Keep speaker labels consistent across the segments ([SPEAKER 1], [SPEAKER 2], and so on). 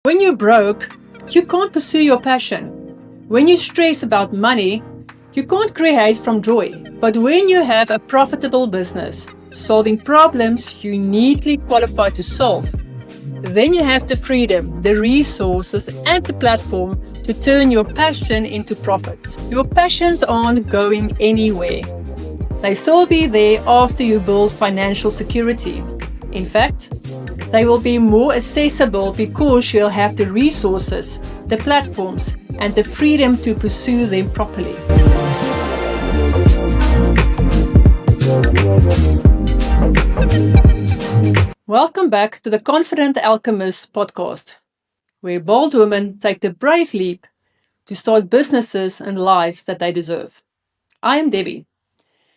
[SPEAKER 1] When you're broke, you can't pursue your passion. When you stress about money, you can't create from joy. But when you have a profitable business, solving problems you uniquely qualified to solve, then you have the freedom, the resources, and the platform to turn your passion into profits. Your passions aren't going anywhere. They still be there after you build financial security. In fact, they will be more accessible because you'll have the resources, the platforms, and the freedom to pursue them properly. Welcome back to the Confident Alchemist podcast, where bold women take the brave leap to start businesses and lives that they deserve. I am Debbie,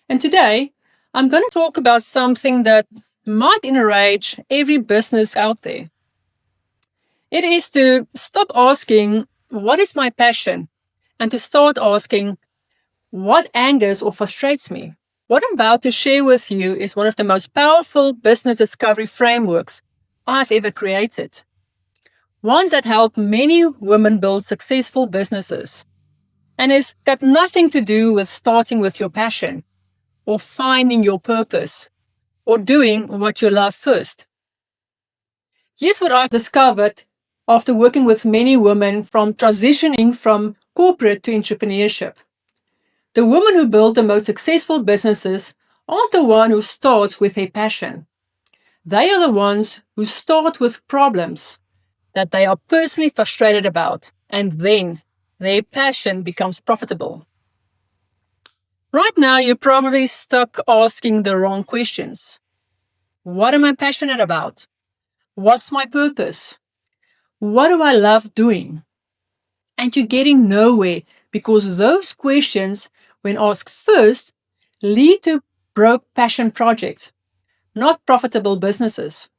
[SPEAKER 1] and today I'm going to talk about something that might enrage every business out there. It is to stop asking, what is my passion? And to start asking, what angers or frustrates me? What I'm about to share with you is one of the most powerful business discovery frameworks I've ever created. One that helped many women build successful businesses. And it's got nothing to do with starting with your passion, or finding your purpose, or doing what you love first. Here's what I've discovered after working with many women from transitioning from corporate to entrepreneurship. The women who build the most successful businesses aren't the one who starts with a passion. They are the ones who start with problems that they are personally frustrated about, and then their passion becomes profitable. Right now, you're probably stuck asking the wrong questions. What am I passionate about? What's my purpose? What do I love doing? And you're getting nowhere because those questions, when asked first, lead to broke passion projects, not profitable businesses.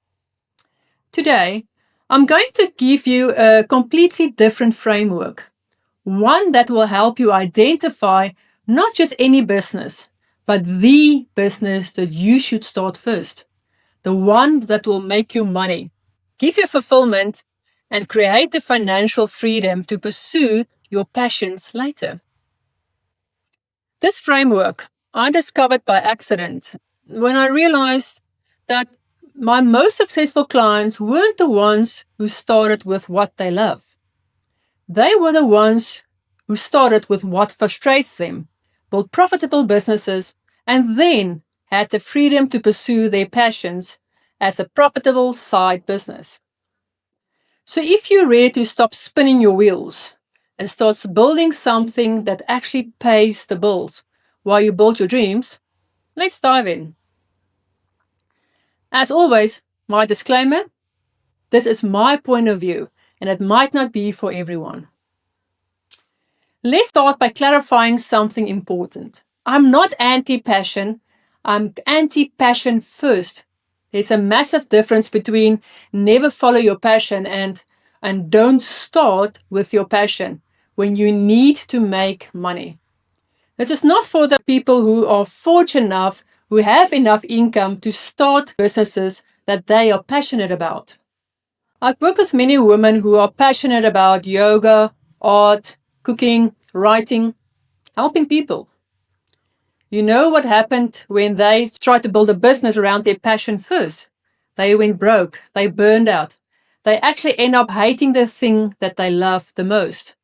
[SPEAKER 1] Today, I'm going to give you a completely different framework, one that will help you identify not just any business, but the business that you should start first, the one that will make you money, give you fulfillment, and create the financial freedom to pursue your passions later. This framework I discovered by accident when I realized that my most successful clients weren't the ones who started with what they love. They were the ones who started with what frustrates them, built profitable businesses, and then had the freedom to pursue their passions as a profitable side business. So if you're ready to stop spinning your wheels and start building something that actually pays the bills while you build your dreams, let's dive in. As always, my disclaimer, this is my point of view and it might not be for everyone. Let's start by clarifying something important. I'm not anti-passion, I'm anti-passion first. There's a massive difference between never follow your passion and don't start with your passion when you need to make money. This is not for the people who are fortunate enough, who have enough income to start businesses that they are passionate about. I've worked with many women who are passionate about yoga, art, cooking, writing, helping people. You know what happened when they tried to build a business around their passion first? They went broke, they burned out. They actually end up hating the thing that they love the most.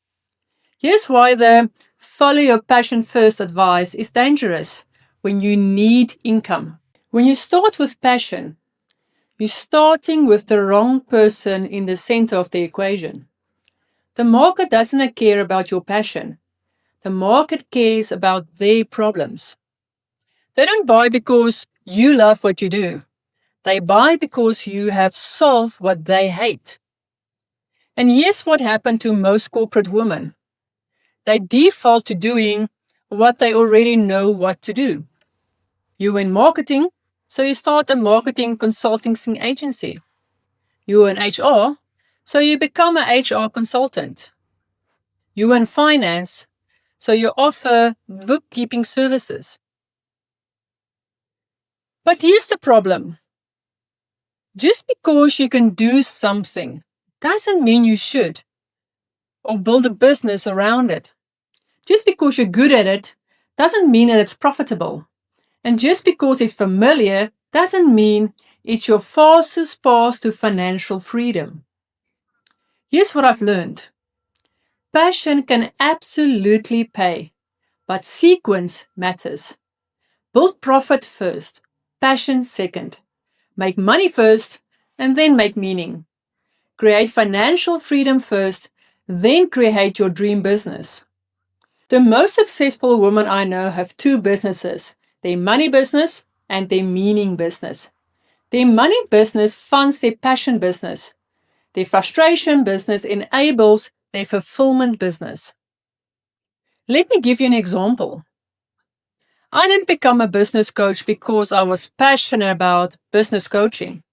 [SPEAKER 1] Here's why the follow your passion first advice is dangerous when you need income. When you start with passion, you're starting with the wrong person in the center of the equation. The market doesn't care about your passion. The market cares about their problems. They don't buy because you love what you do. They buy because you have solved what they hate. And here's what happened to most corporate women. They default to doing what they already know what to do. You're in marketing, so you start a marketing consulting agency. You're in HR, so you become an HR consultant. You're in finance, so you offer bookkeeping services. But here's the problem. Just because you can do something doesn't mean you should or build a business around it. Just because you're good at it doesn't mean that it's profitable. And just because it's familiar doesn't mean it's your fastest path to financial freedom. Here's what I've learned. Passion can absolutely pay, but sequence matters. Build profit first, passion second. Make money first, and then make meaning. Create financial freedom first, then create your dream business. The most successful women I know have two businesses, their money business and their meaning business. Their money business funds their passion business. Their frustration business enables their fulfillment business. Let me give you an example. I didn't become a business coach because I was passionate about business coaching.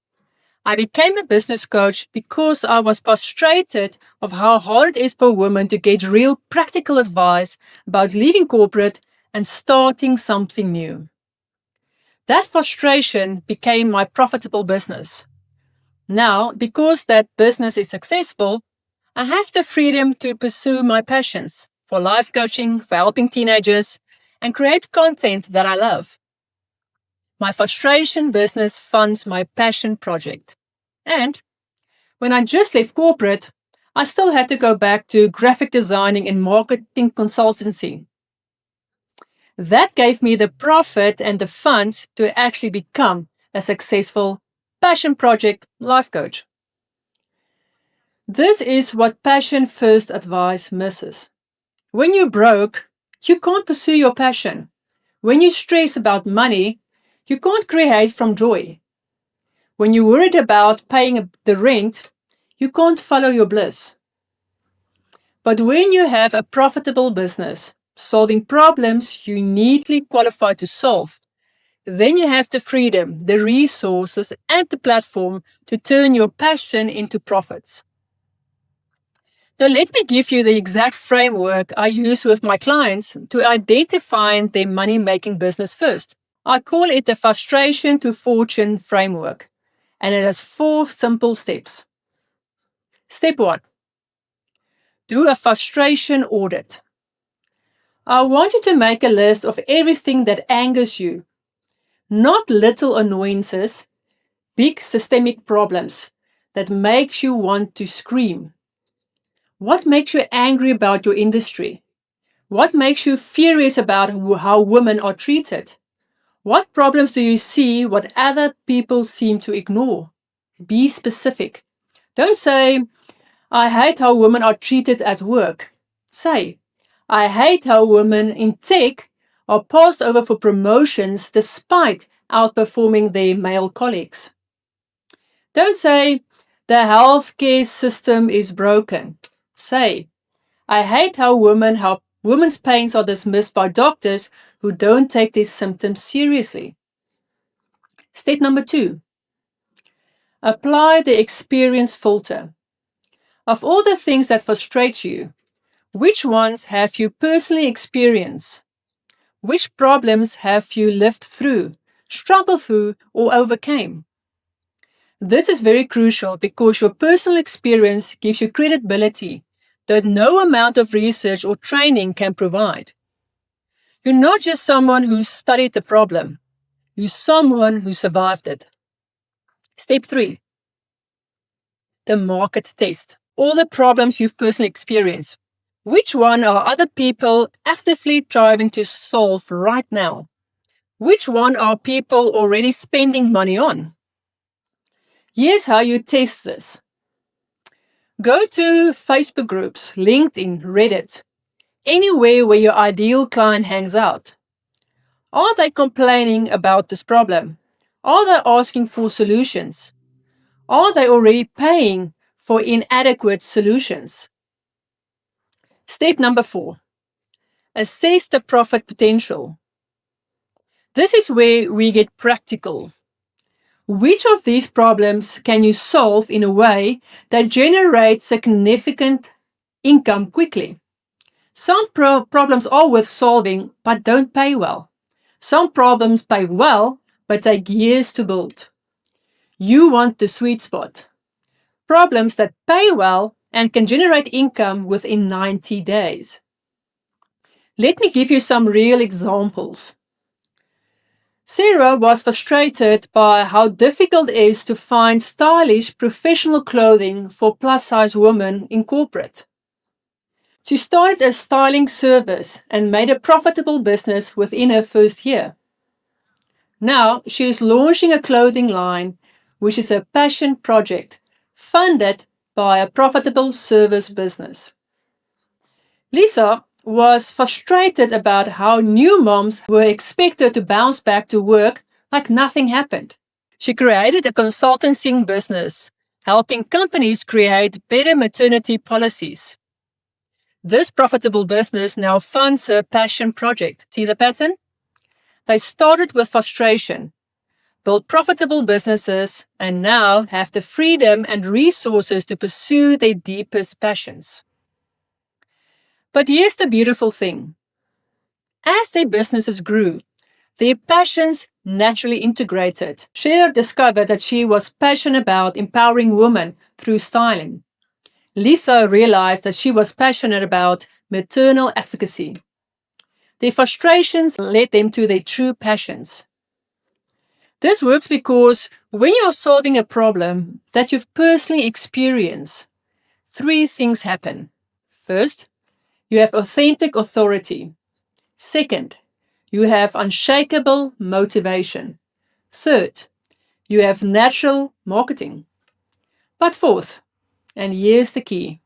[SPEAKER 1] I became a business coach because I was frustrated of how hard it is for women to get real practical advice about leaving corporate and starting something new. That frustration became my profitable business. Now, because that business is successful, I have the freedom to pursue my passions for life coaching, for helping teenagers, and create content that I love. My frustration business funds my passion project. And when I just left corporate, I still had to go back to graphic designing and marketing consultancy. That gave me the profit and the funds to actually become a successful passion project life coach. This is what passion first advice misses. When you're broke, you can't pursue your passion. When you stress about money, you can't create from joy. When you're worried about paying the rent, you can't follow your bliss. But when you have a profitable business, solving problems you neatly qualified to solve, then you have the freedom, the resources, and the platform to turn your passion into profits. Now, let me give you the exact framework I use with my clients to identify their money making business first. I call it the frustration to fortune framework, and it has 4 simple steps. Step 1. Do a frustration audit. I want you to make a list of everything that angers you, not little annoyances, big systemic problems that makes you want to scream. What makes you angry about your industry? What makes you furious about how women are treated? What problems do you see what other people seem to ignore? Be specific. Don't say, I hate how women are treated at work. Say, I hate how women in tech are passed over for promotions despite outperforming their male colleagues. Don't say, the healthcare system is broken. Say, I hate how women's pains are dismissed by doctors who don't take these symptoms seriously. Step number 2. Apply the experience filter. Of all the things that frustrate you, which ones have you personally experienced? Which problems have you lived through, struggled through, or overcame? This is very crucial because your personal experience gives you credibility that no amount of research or training can provide. You're not just someone who studied the problem, you're someone who survived it. Step 3. The market test. All the problems you've personally experienced. Which one are other people actively striving to solve right now? Which one are people already spending money on? Here's how you test this. Go to Facebook groups, LinkedIn, Reddit, anywhere where your ideal client hangs out. Are they complaining about this problem? Are they asking for solutions? Are they already paying for inadequate solutions? Step number 4. Assess the profit potential. This is where we get practical. Which of these problems can you solve in a way that generates significant income quickly? Some problems are worth solving but don't pay well. Some problems pay well but take years to build. You want the sweet spot. problems that pay well and can generate income within 90 days. Let me give you some real examples. Sarah was frustrated by how difficult it is to find stylish professional clothing for plus-size women in corporate. She started a styling service and made a profitable business within her first year. Now she is launching a clothing line, which is a passion project funded by a profitable service business. Lisa was frustrated about how new moms were expected to bounce back to work like nothing happened. She created a consulting business, helping companies create better maternity policies. This profitable business now funds her passion project. See the pattern? They started with frustration, built profitable businesses, and now have the freedom and resources to pursue their deepest passions. But here's the beautiful thing. As their businesses grew, their passions naturally integrated. Cher discovered that she was passionate about empowering women through styling. Lisa realized that she was passionate about maternal advocacy. Their frustrations led them to their true passions. This works because when you're solving a problem that you've personally experienced, three things happen. First, you have authentic authority. Second, you have unshakable motivation. Third, you have natural marketing. But fourth, and here's the key,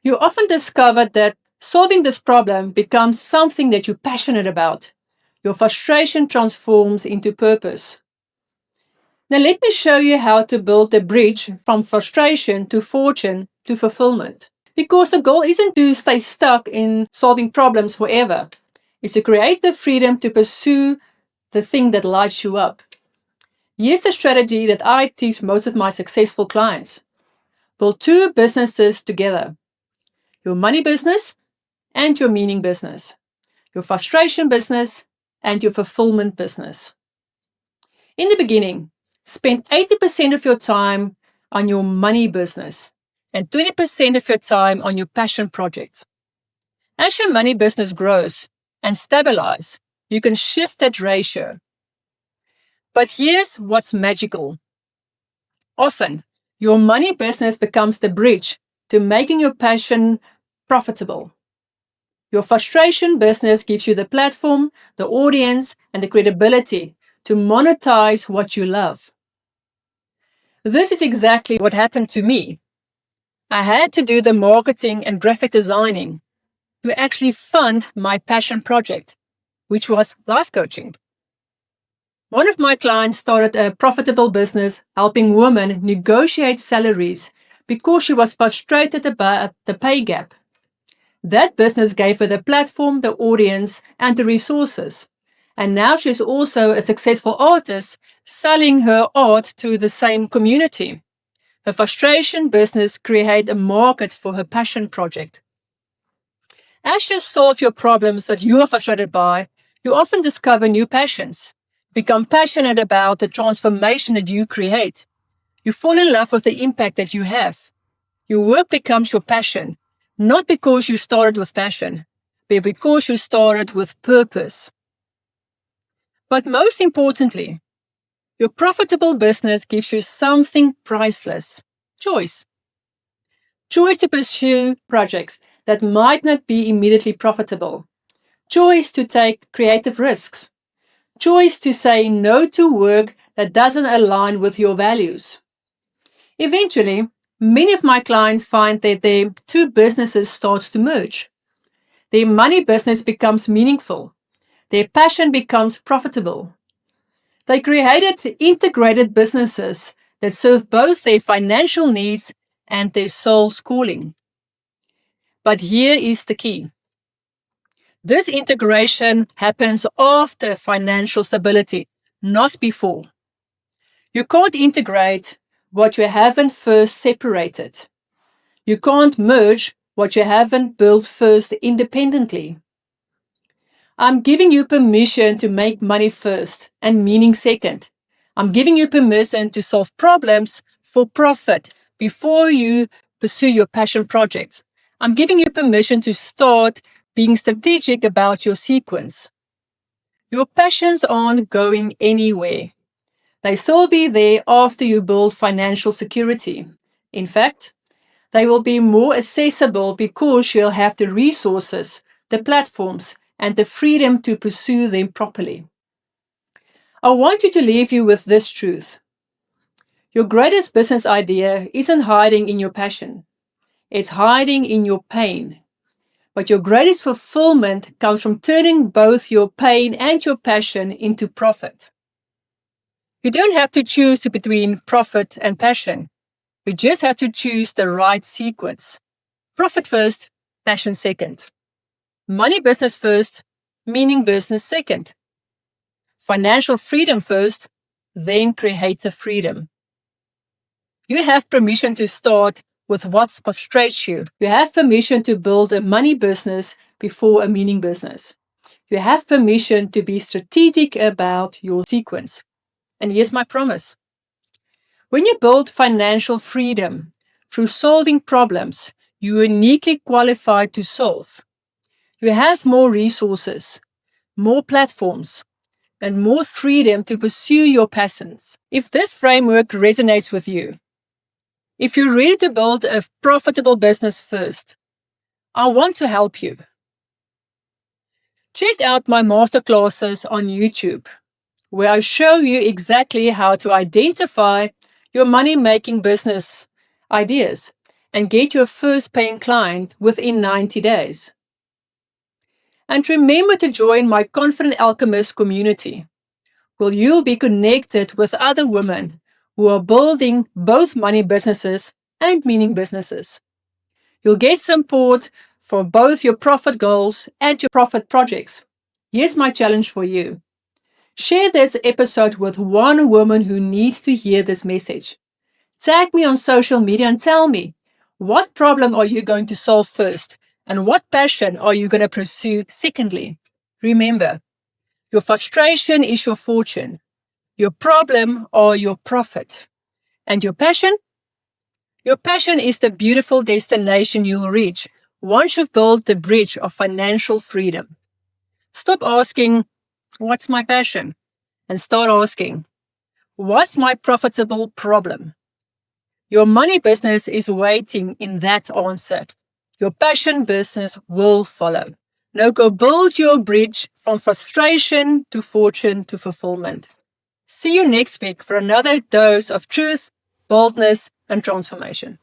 [SPEAKER 1] you often discover that solving this problem becomes something that you're passionate about. Your frustration transforms into purpose. Now let me show you how to build a bridge from frustration to fortune to fulfillment. Because the goal isn't to stay stuck in solving problems forever. It's to create the freedom to pursue the thing that lights you up. Here's the strategy that I teach most of my successful clients. Build two businesses together. Your money business and your meaning business. Your frustration business and your fulfillment business. In the beginning, spend 80% of your time on your money business and 20% of your time on your passion projects. As your money business grows and stabilizes, you can shift that ratio. But here's what's magical. Often, your money business becomes the bridge to making your passion profitable. Your frustration business gives you the platform, the audience, and the credibility to monetize what you love. This is exactly what happened to me. I had to do the marketing and graphic designing to actually fund my passion project, which was life coaching. One of my clients started a profitable business helping women negotiate salaries because she was frustrated about the pay gap. That business gave her the platform, the audience, and the resources. And now she's also a successful artist selling her art to the same community. Her frustration business created a market for her passion project. As you solve your problems that you are frustrated by, you often discover new passions. Become passionate about the transformation that you create. You fall in love with the impact that you have. Your work becomes your passion, not because you started with passion, but because you started with purpose. But most importantly, your profitable business gives you something priceless: choice. Choice to pursue projects that might not be immediately profitable. Choice to take creative risks. Choice to say no to work that doesn't align with your values. Eventually, many of my clients find that their two businesses start to merge. Their money business becomes meaningful. Their passion becomes profitable. They created integrated businesses that serve both their financial needs and their soul's calling. But here is the key. This integration happens after financial stability, not before. You can't integrate what you haven't first separated. You can't merge what you haven't built first independently. I'm giving you permission to make money first and meaning second. I'm giving you permission to solve problems for profit, before you pursue your passion projects. I'm giving you permission to start being strategic about your sequence. Your passions aren't going anywhere. They still be there after you build financial security. In fact, they will be more accessible because you'll have the resources, the platforms, and the freedom to pursue them properly. I want you to leave you with this truth. Your greatest business idea isn't hiding in your passion. It's hiding in your pain. But your greatest fulfillment comes from turning both your pain and your passion into profit. You don't have to choose between profit and passion. You just have to choose the right sequence. Profit first, passion second. Money business first, meaning business second. Financial freedom first, then creative freedom. You have permission to start with what frustrates you. You have permission to build a money business before a meaning business. You have permission to be strategic about your sequence. And here's my promise. When you build financial freedom through solving problems you're uniquely qualified to solve, you have more resources, more platforms, and more freedom to pursue your passions. If this framework resonates with you, if you're ready to build a profitable business first, I want to help you. Check out my masterclasses on YouTube, where I show you exactly how to identify your money-making business ideas and get your first paying client within 90 days. And remember to join my Confident Alchemist community, where you'll be connected with other women who are building both money businesses and meaning businesses. You'll get support for both your profit goals and your profit projects. Here's my challenge for you. Share this episode with one woman who needs to hear this message. Tag me on social media and tell me, what problem are you going to solve first? And what passion are you going to pursue secondly? Remember, your frustration is your fortune. Your problem or your profit. And your passion? Your passion is the beautiful destination you'll reach once you've built the bridge of financial freedom. Stop asking, what's my passion? And start asking, what's my profitable problem? Your money business is waiting in that answer. Your passion business will follow. Now go build your bridge from frustration to fortune to fulfillment. See you next week for another dose of truth, boldness, and transformation.